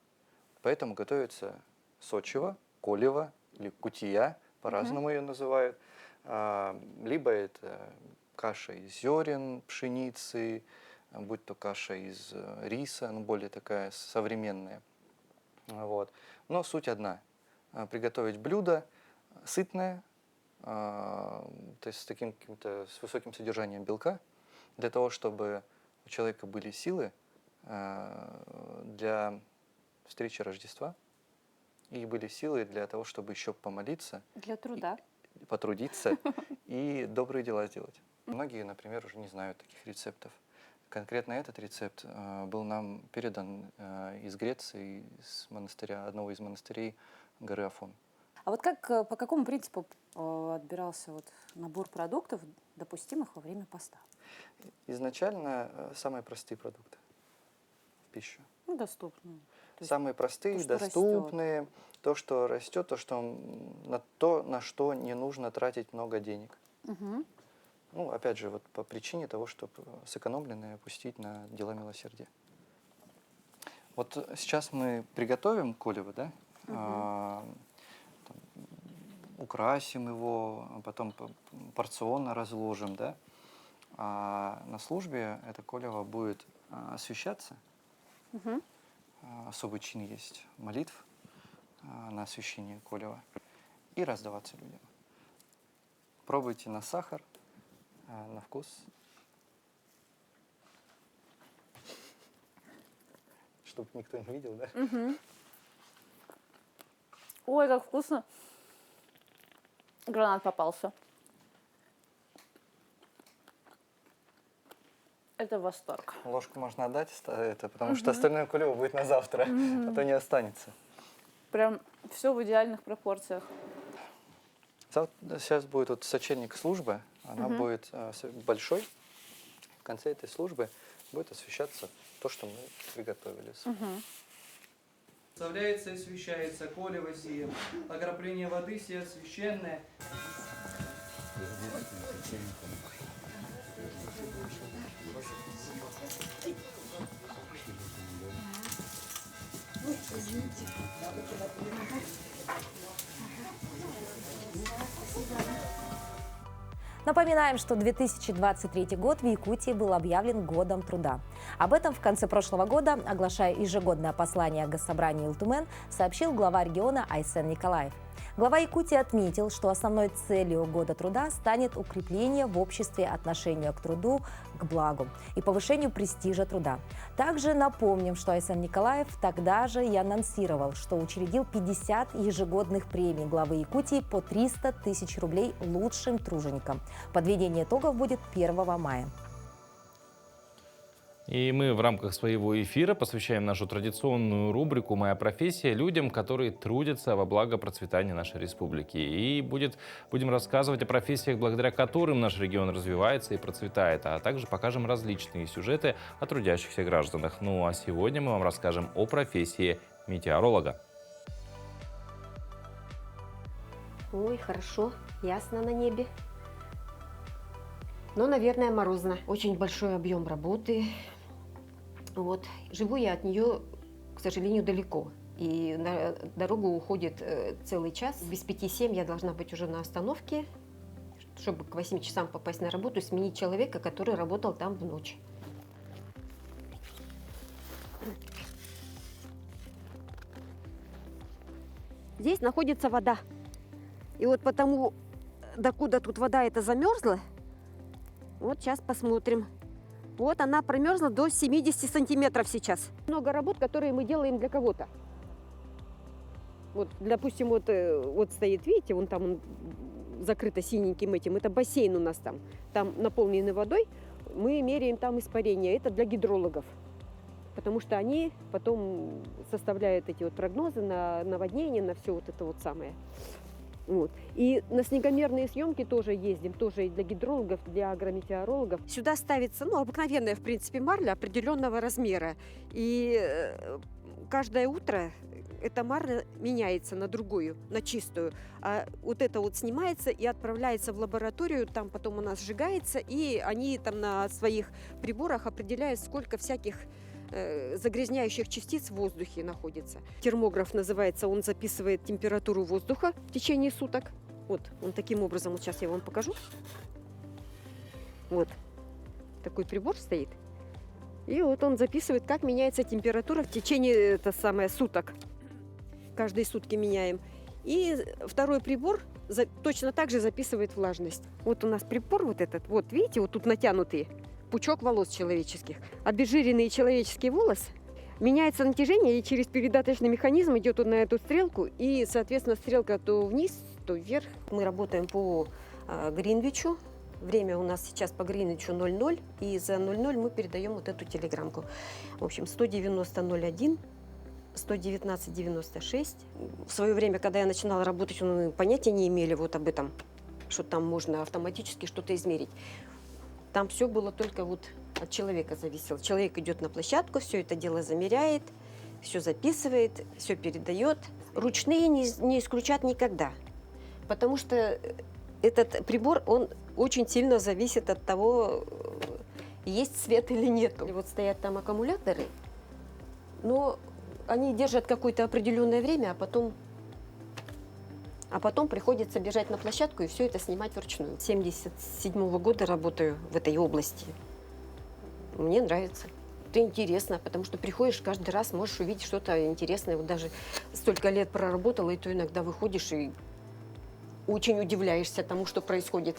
поэтому готовится сочево, колево или кутия, по-разному ее называют. Либо это каша из зерен, пшеницы, будь то каша из риса, более такая современная. Но суть одна – приготовить блюдо сытное, то есть с высоким содержанием белка, для того, чтобы у человека были силы для встречи Рождества и были силы для того, чтобы еще помолиться. Для труда. потрудиться и добрые дела сделать. Многие, например, уже не знают таких рецептов. Конкретно этот рецепт был нам передан из Греции, из монастыря, одного из монастырей горы Афон. А вот по какому принципу отбирался набор продуктов, допустимых во время поста? Изначально самые простые продукты в пищу. Доступные. Самые простые, то, что доступные, то, что растет, то, на что не нужно тратить много денег. Угу. Ну, опять же, по причине того, чтобы сэкономленное опустить на дела милосердия. Вот сейчас мы приготовим колево, да? Украсим его, а потом порционно разложим, да? А на службе это колево будет освящаться. Угу. Особый чин есть молитв на освящение колева и раздаваться людям. Пробуйте на сахар, на вкус. Чтобы никто не видел, да? Угу. Ой, как вкусно. Гранат попался. Это восторг. Ложку можно отдать, потому что остальное колево будет на завтра, а то не останется. Прям все в идеальных пропорциях. Сейчас будет сочельник службы, она будет большой. В конце этой службы будет освещаться то, что мы приготовили. Вставляется и освещается колево сие, окропление воды сие священное. Напоминаем, что 2023 год в Якутии был объявлен Годом труда. Об этом в конце прошлого года, оглашая ежегодное послание Госсобрания Илтумен, сообщил глава региона Айсен Николаев. Глава Якутии отметил, что основной целью Года труда станет укрепление в обществе отношения к труду, к благу и повышению престижа труда. Также напомним, что Айсен Николаев тогда же и анонсировал, что учредил 50 ежегодных премий главы Якутии по 300 тысяч рублей лучшим труженикам. Подведение итогов будет 1 мая. И мы в рамках своего эфира посвящаем нашу традиционную рубрику «Моя профессия» людям, которые трудятся во благо процветания нашей республики. И будем рассказывать о профессиях, благодаря которым наш регион развивается и процветает, а также покажем различные сюжеты о трудящихся гражданах. Ну а сегодня мы вам расскажем о профессии метеоролога. Ой, хорошо, ясно на небе. Но, наверное, морозно. Очень большой объем работы. Вот. Живу я от нее, к сожалению, далеко. И на дорогу уходит целый час. Без 5-7 я должна быть уже на остановке, чтобы к 8 часам попасть на работу и сменить человека, который работал там в ночь. Здесь находится вода. И вот потому, докуда тут вода эта замерзла, вот сейчас посмотрим. Вот она промерзла до 70 сантиметров сейчас. Много работ, которые мы делаем для кого-то. Вот, допустим, вот стоит, видите, вон там он закрыто синеньким этим. Это бассейн у нас там. Там наполненный водой. Мы меряем там испарение. Это для гидрологов. Потому что они потом составляют эти вот прогнозы на наводнение, на все вот это вот самое. Вот. И на снегомерные съемки тоже ездим, тоже и для гидрологов, для агрометеорологов. Сюда ставится, обыкновенная, в принципе, марля определенного размера. И каждое утро эта марля меняется на другую, на чистую. А вот это вот снимается и отправляется в лабораторию, там потом у нас сжигается, и они там на своих приборах определяют, сколько всяких загрязняющих частиц в воздухе находится. Термограф называется, он записывает температуру воздуха в течение суток. Вот, он таким образом, вот сейчас я вам покажу. Вот, такой прибор стоит. И вот он записывает, как меняется температура в течение суток. Каждые сутки меняем. И второй прибор точно так же записывает влажность. Вот у нас прибор вот этот, вот видите, вот тут натянутый пучок волос человеческих. Обезжиренный человеческий волос меняется натяжение, и через передаточный механизм идет он на эту стрелку, и, соответственно, стрелка то вниз, крутой вверх. Мы работаем по Гринвичу. Время у нас сейчас по Гринвичу 00, и за 00 мы передаем вот эту телеграммку. В общем, 190-01, 119-96. В свое время, когда я начинала работать, мы понятия не имели вот об этом, что там можно автоматически что-то измерить. Там все было только вот от человека зависело. Человек идет на площадку, все это дело замеряет, все записывает, все передает. Ручные не исключат никогда, потому что этот прибор, он очень сильно зависит от того, есть свет или нет. Вот стоят там аккумуляторы, но они держат какое-то определенное время, а потом приходится бежать на площадку и все это снимать вручную. С 1977 года работаю в этой области. Мне нравится. Это интересно, потому что приходишь каждый раз, можешь увидеть что-то интересное. Вот даже столько лет проработала, и то иногда выходишь и очень удивляешься тому, что происходит.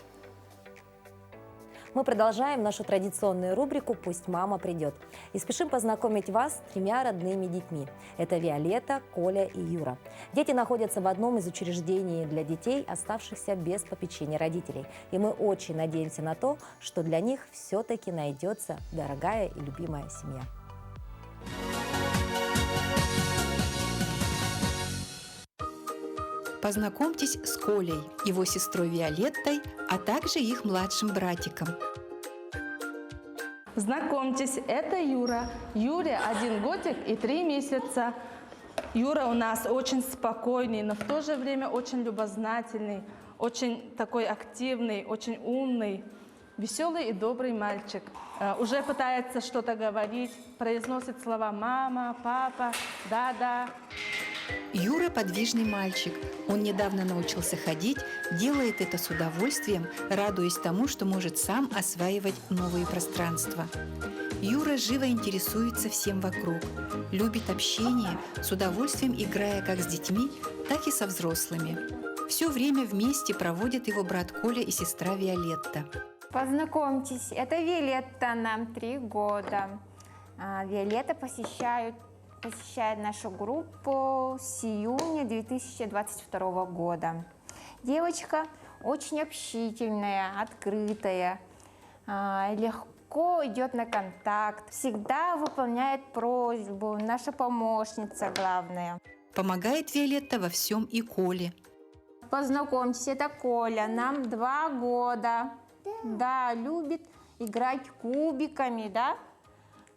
Мы продолжаем нашу традиционную рубрику «Пусть мама придет». И спешим познакомить вас с 3 родными детьми. Это Виолетта, Коля и Юра. Дети находятся в одном из учреждений для детей, оставшихся без попечения родителей. И мы очень надеемся на то, что для них все-таки найдется дорогая и любимая семья. Познакомьтесь с Колей, его сестрой Виолеттой, а также их младшим братиком. Знакомьтесь, это Юра. Юре 1 годик и 3 месяца. Юра у нас очень спокойный, но в то же время очень любознательный, очень такой активный, очень умный, веселый и добрый мальчик. Уже пытается что-то говорить, произносит слова «мама», «папа», «да-да». Юра – подвижный мальчик. Он недавно научился ходить, делает это с удовольствием, радуясь тому, что может сам осваивать новые пространства. Юра живо интересуется всем вокруг, любит общение, с удовольствием играя как с детьми, так и со взрослыми. Все время вместе проводят его брат Коля и сестра Виолетта. Познакомьтесь, это Виолетта, нам 3 года. Виолетта посещает нашу группу с июня 2022 года. Девочка очень общительная, открытая, легко идет на контакт, всегда выполняет просьбу, наша помощница главная. Помогает Виолетта во всем и Коле. Познакомьтесь, это Коля, нам 2 года. Да, любит играть кубиками, да?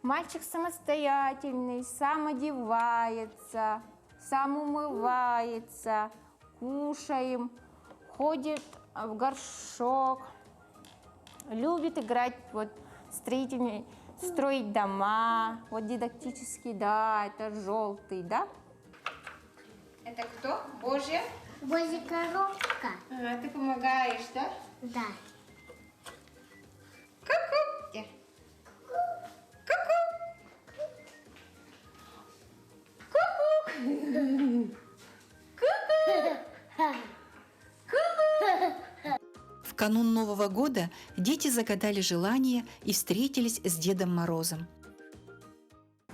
Мальчик самостоятельный, сам одевается, сам умывается, кушаем, ходит в горшок, любит играть, вот, строить дома, вот дидактический, да, это желтый, да? Это кто? Божья? Божья коробка. Ты помогаешь, да? Да. Ку-ку. В канун Нового года дети загадали желание и встретились с Дедом Морозом.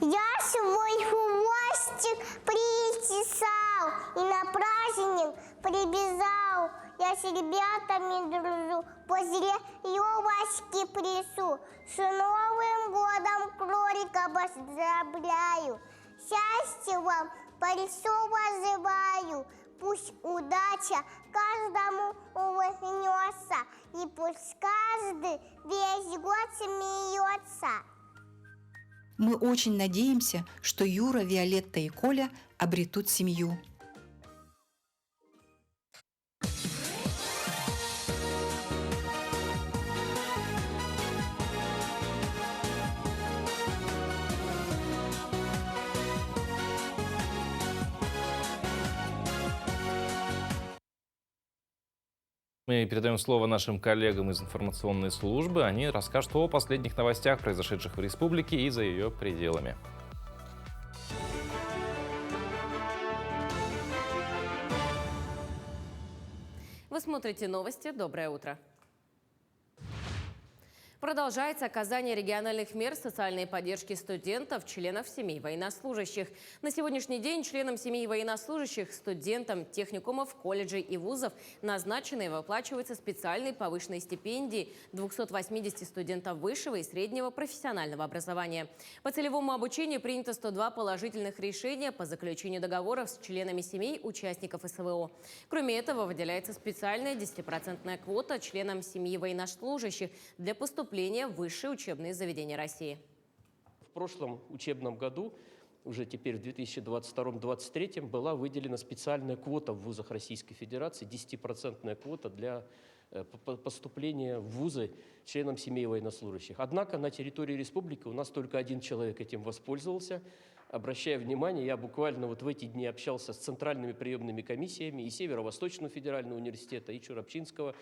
Я свой хвостик причесал и на праздник прибежал. Я с ребятами дружу, возле елочки прису. С Новым годом, кролика, поздравляю. Счастья вам по лесу возжелаю. Пусть удача каждому улыбнется, и пусть каждый весь год смеется. Мы очень надеемся, что Юра, Виолетта и Коля обретут семью. Мы передаем слово нашим коллегам из информационной службы. Они расскажут о последних новостях, произошедших в республике и за ее пределами. Вы смотрите новости. Доброе утро. Продолжается оказание региональных мер социальной поддержки студентов, членов семей военнослужащих. На сегодняшний день членам семей военнослужащих, студентам техникумов, колледжей и вузов назначены и выплачиваются специальные повышенные стипендии 280 студентов высшего и среднего профессионального образования. По целевому обучению принято 102 положительных решения по заключению договоров с членами семей участников СВО. Кроме этого, выделяется специальная 10% квота членам семьи военнослужащих для поступления в высшие учебные заведения России. В прошлом учебном году, уже теперь в 2022-2023, была выделена специальная квота в вузах Российской Федерации, 10% квота для поступления в вузы членам семей военнослужащих. Однако на территории республики у нас только один человек этим воспользовался. Обращая внимание, я буквально вот в эти дни общался с центральными приемными комиссиями и Северо-Восточного федерального университета, и Чурапчинского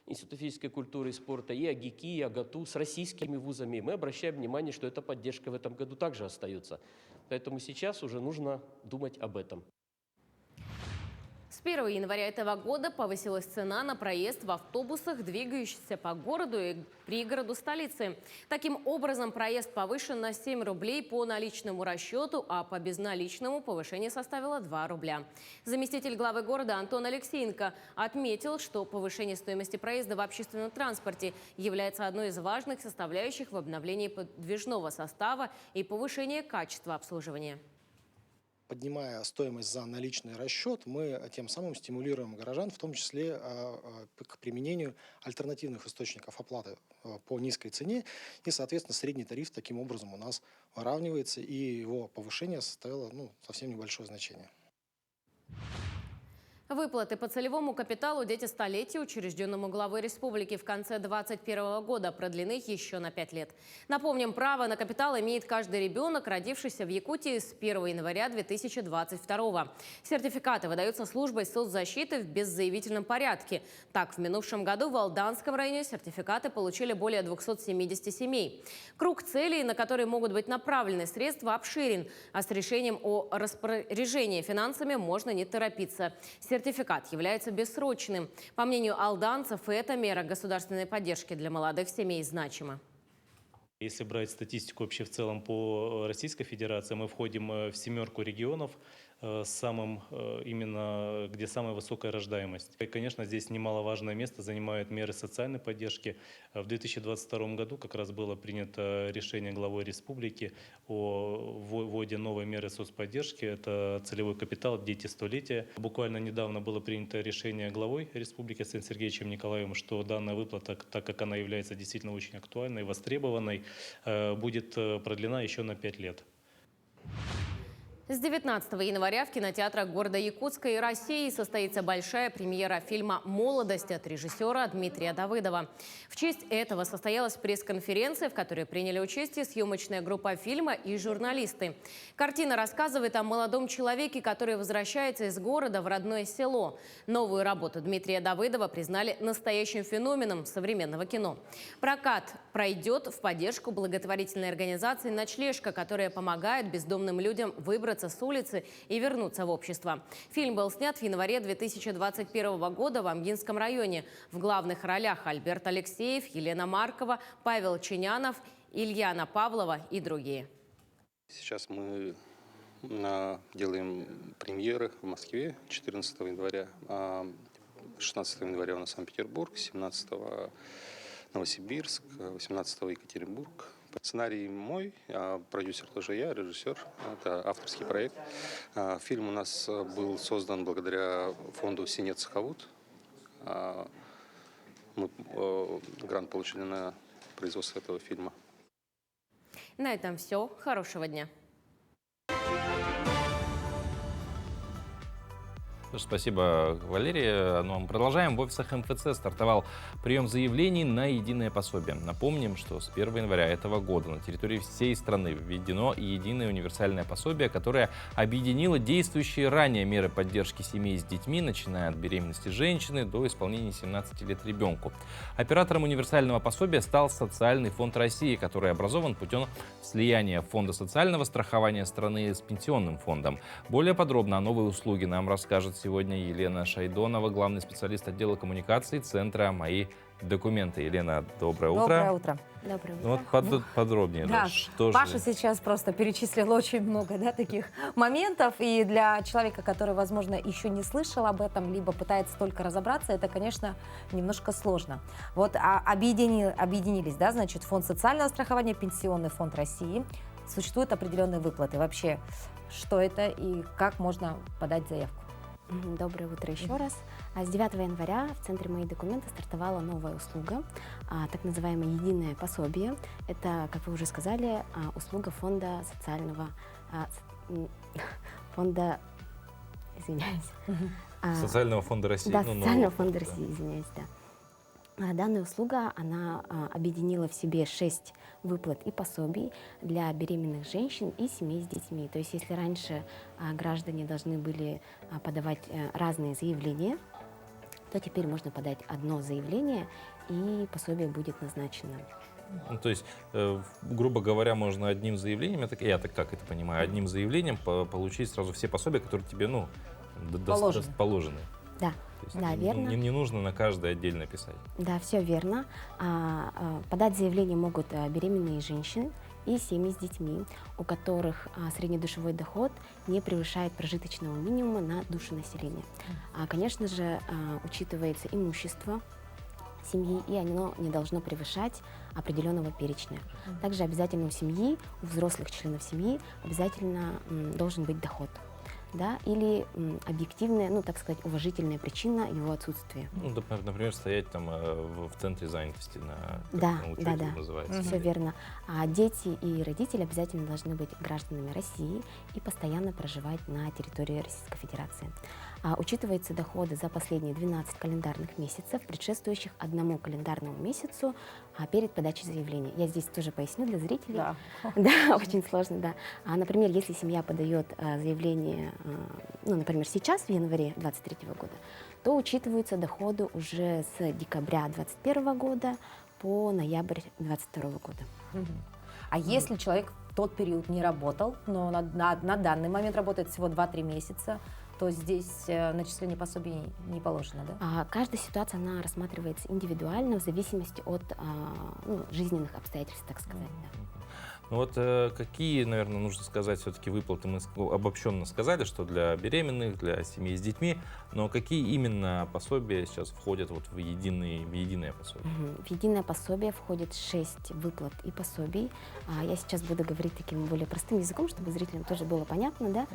Института физической культуры и спорта, и АГИКИ, и АГАТУ, с российскими вузами. Мы обращаем внимание, что эта поддержка в этом году также остается. Поэтому сейчас уже нужно думать об этом. С 1 января этого года повысилась цена на проезд в автобусах, двигающихся по городу и пригороду столицы. Таким образом, проезд повышен на 7 рублей по наличному расчету, а по безналичному повышение составило 2 рубля. Заместитель главы города Антон Алексеенко отметил, что повышение стоимости проезда в общественном транспорте является одной из важных составляющих в обновлении подвижного состава и повышении качества обслуживания. Поднимая стоимость за наличный расчет, мы тем самым стимулируем горожан, в том числе к применению альтернативных источников оплаты по низкой цене. И, соответственно, средний тариф таким образом у нас выравнивается, и его повышение составило совсем небольшое значение. Выплаты по целевому капиталу «Дети столетия», учрежденному главой республики в конце 2021 года, продлены еще на 5 лет. Напомним, право на капитал имеет каждый ребенок, родившийся в Якутии с 1 января 2022. Сертификаты выдаются службой соцзащиты в беззаявительном порядке. Так, в минувшем году в Алданском районе сертификаты получили более 270 семей. Круг целей, на которые могут быть направлены средства, обширен, а с решением о распоряжении финансами можно не торопиться. Сертификат является бессрочным. По мнению алданцев, эта мера государственной поддержки для молодых семей значима. Если брать статистику вообще в целом по Российской Федерации, мы входим в 7 регионов, именно где самая высокая рождаемость. И, конечно, здесь немаловажное место занимают меры социальной поддержки. В 2022 году как раз было принято решение главой республики о вводе новой меры соцподдержки. Это целевой капитал «Дети столетия». Буквально недавно было принято решение главой республики Александром Сергеевичем Николаевым, что данная выплата, так как она является действительно очень актуальной, востребованной, будет продлена еще на 5 лет. С 19 января в кинотеатрах города Якутска и России состоится большая премьера фильма «Молодость» от режиссера Дмитрия Давыдова. В честь этого состоялась пресс-конференция, в которой приняли участие съемочная группа фильма и журналисты. Картина рассказывает о молодом человеке, который возвращается из города в родное село. Новую работу Дмитрия Давыдова признали настоящим феноменом современного кино. Прокат пройдет в поддержку благотворительной организации «Ночлежка», которая помогает бездомным людям выбраться с улицы и вернуться в общество. Фильм был снят в январе 2021 года в Амгинском районе. В главных ролях Альберт Алексеев, Елена Маркова, Павел Чинянов, Ильяна Павлова и другие. Сейчас мы делаем премьеры в Москве 14 января, 16 января у нас Санкт-Петербург, 17 Новосибирск, 18 Екатеринбург. Сценарий мой, продюсер тоже я, режиссер. Это авторский проект. Фильм у нас был создан благодаря фонду «Синец Хавут». Мы грант получили на производство этого фильма. На этом все. Хорошего дня. Спасибо, Валерия. Ну, мы продолжаем. В офисах МФЦ стартовал прием заявлений на единое пособие. Напомним, что с 1 января этого года на территории всей страны введено единое универсальное пособие, которое объединило действующие ранее меры поддержки семей с детьми, начиная от беременности женщины до исполнения 17 лет ребенку. Оператором универсального пособия стал Социальный фонд России, который образован путем слияния Фонда социального страхования страны с Пенсионным фондом. Более подробно о новой услуге нам расскажет сегодня Елена Шайдонова, главный специалист отдела коммуникаций Центра «Мои документы». Елена, доброе утро. Доброе утро. Доброе Ну, вот подробнее, Да, что Паша же... сейчас просто перечислил очень много, да, таких моментов, и для человека, который, возможно, еще не слышал об этом, либо пытается только разобраться, это, конечно, немножко сложно. Вот объединились, да, значит, Фонд социального страхования, Пенсионный фонд России. Существуют определенные выплаты. Вообще, что это и как можно подать заявку? Доброе утро еще раз. С 9 января в Центре «Мои документы» стартовала новая услуга, так называемое единое пособие. Это, как вы уже сказали, услуга фонда социального... фонда... Извиняюсь. Социального фонда России. Да, ну, Социального фонда России, извиняюсь, да. Данная услуга, она объединила в себе 6 выплат и пособий для беременных женщин и семей с детьми. То есть если раньше граждане должны были подавать разные заявления, то теперь можно подать одно заявление, и пособие будет назначено. Ну, то есть, грубо говоря, можно одним заявлением, я так как это понимаю, одним заявлением получить сразу все пособия, которые тебе, ну, положены. Да. То есть Да, верно. Не нужно на каждое отдельно писать. Да, все верно. Подать заявление могут беременные женщины и семьи с детьми, у которых среднедушевой доход не превышает прожиточного минимума на душу населения. Конечно же, учитывается имущество семьи, и оно не должно превышать определенного перечня. Также обязательно у семьи, у взрослых членов семьи обязательно должен быть доход. Да, или объективная, ну, так сказать, уважительная причина его отсутствия. Ну, например, стоять там в центре занятости, на учете называется. Все верно. А дети и родители обязательно должны быть гражданами России и постоянно проживать на территории Российской Федерации. Учитываются доходы за последние 12 календарных месяцев, предшествующих одному календарному месяцу перед подачей заявления. Я здесь тоже поясню для зрителей. Да, да, очень сложно, да. Например, если семья подает заявление, ну, например, сейчас, в январе 2023 года, то учитываются доходы уже с декабря 2021 года по ноябрь 2022 года. А если человек в тот период не работал, но на данный момент работает всего 2-3 месяца, то здесь начисление пособий не положено, да? Каждая ситуация, она рассматривается индивидуально в зависимости от жизненных обстоятельств, так сказать. Да. Ну вот какие, наверное, нужно сказать все-таки выплаты? Мы обобщенно сказали, что для беременных, для семей с детьми, но какие именно пособия сейчас входят вот в единое пособие? В единое пособие входит 6 выплат и пособий. Я сейчас буду говорить таким более простым языком, чтобы зрителям тоже было понятно, да?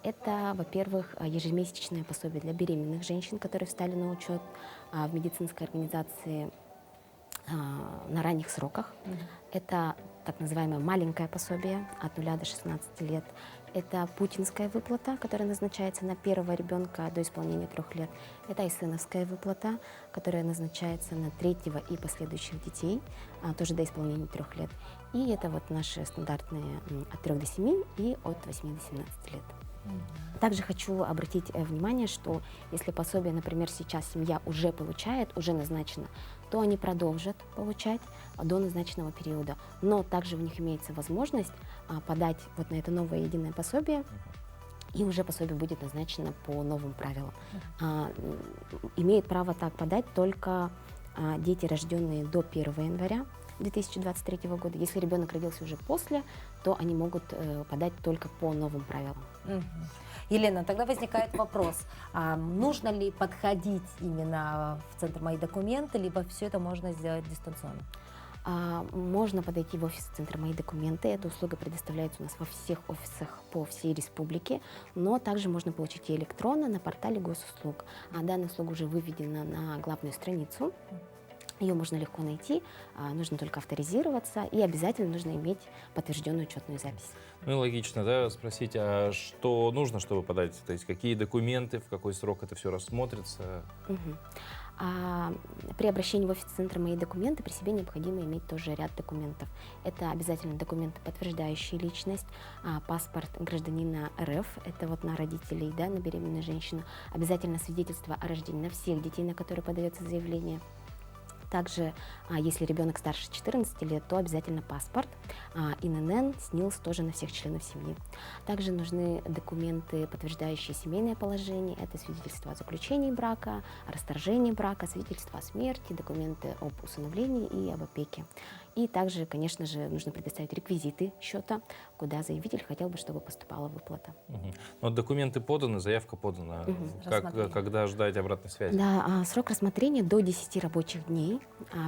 Это, во-первых, ежемесячное пособие для беременных женщин, которые встали на учет в медицинской организации на ранних сроках. Это так называемое маленькое пособие от 0 до 16 лет. Это путинская выплата, которая назначается на первого ребенка до исполнения 3 лет. Это айсеновская выплата, которая назначается на 3-го и последующих детей, тоже до исполнения 3 лет. И это вот наши стандартные от 3 до 7 и от 8 до 17 лет. Также хочу обратить внимание, что если пособие, например, сейчас семья уже получает, уже назначено, то они продолжат получать до назначенного периода. Но также у них имеется возможность подать вот на это новое единое пособие, и уже пособие будет назначено по новым правилам. Имеют право так подать только дети, рожденные до 1 января 2023 года. Если ребенок родился уже после, то они могут подать только по новым правилам. Елена, тогда возникает вопрос, нужно ли подходить именно в Центр «Мои документы», либо все это можно сделать дистанционно? Можно подойти в офис Центра «Мои документы». Эта услуга предоставляется у нас во всех офисах по всей республике, но также можно получить и электронно на портале госуслуг. Данная услуга уже выведена на главную страницу. Ее можно легко найти, нужно только авторизироваться, и обязательно нужно иметь подтвержденную учетную запись. Ну и логично, да, спросить, а что нужно, чтобы подать? То есть какие документы, в какой срок это все рассмотрится? При обращении в офис Центра «Мои документы» при себе необходимо иметь тоже ряд документов. Это обязательно документы, подтверждающие личность, паспорт гражданина РФ, это вот на родителей, да, на беременную женщину, обязательно свидетельство о рождении на всех детей, на которые подается заявление. Также, если ребенок старше 14 лет, то обязательно паспорт. ИНН, СНИЛС тоже на всех членов семьи. Также нужны документы, подтверждающие семейное положение. Это свидетельство о заключении брака, о расторжении брака, свидетельство о смерти, документы об усыновлении и об опеке. И также, конечно же, нужно предоставить реквизиты счета, куда заявитель хотел бы, чтобы поступала выплата. Вот документы поданы, заявка подана. Когда ждать обратной связи? Да, срок рассмотрения до 10 рабочих дней.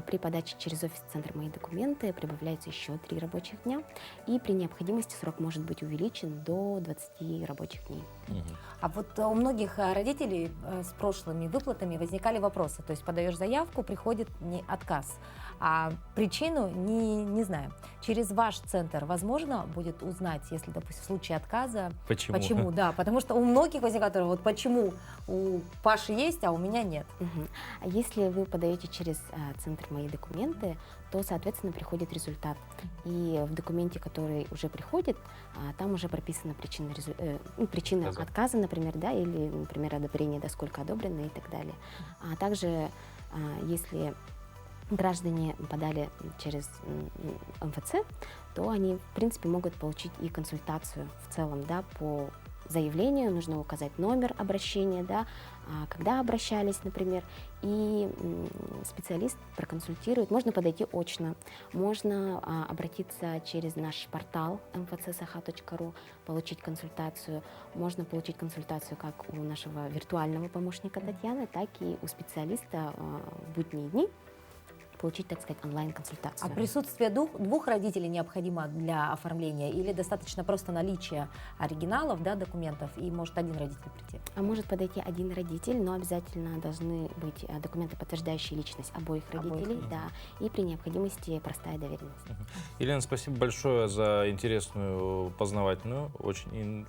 При подаче через офис Центра «Мои документы» прибавляется еще 3 рабочих дня. И при необходимости срок может быть увеличен до 20 рабочих дней. А вот у многих родителей с прошлыми выплатами возникали вопросы. То есть подаешь заявку, приходит отказ. А причину не знаю. Через ваш центр возможно будет узнать, если, допустим, в случае отказа. Почему? Да, потому что у многих возникает, вот почему у Паши есть, а у меня нет. Если вы подаете через центр «Мои документы», то, соответственно, приходит результат. И в документе, который уже приходит, там уже прописана причина отказа, например, да, или, например, одобрение, да, сколько одобрено и так далее. А также, если граждане подали через МФЦ, то они, в принципе, могут получить и консультацию в целом, да, по заявлению. Нужно указать номер обращения, да, когда обращались, например, и специалист проконсультирует. Можно подойти очно, можно обратиться через наш портал mfcsaha.ru, получить консультацию. Можно получить консультацию как у нашего виртуального помощника Татьяны, так и у специалиста в будние дни, получить, так сказать, онлайн-консультацию. А присутствие двух родителей необходимо для оформления или достаточно просто наличия оригиналов, да, документов, и может один родитель прийти? А может подойти один родитель, но обязательно должны быть документы, подтверждающие личность обоих родителей, да, и при необходимости простая доверенность. Елена, спасибо большое за интересную, познавательную, очень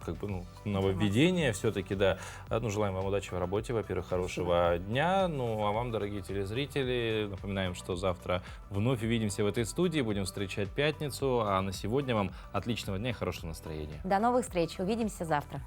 нововведение все-таки, да. Желаем вам удачи в работе, во-первых, хорошего дня. Ну, а вам, дорогие телезрители, напоминаем, что завтра вновь увидимся в этой студии, будем встречать пятницу, а на сегодня вам отличного дня и хорошего настроения. До новых встреч, увидимся завтра.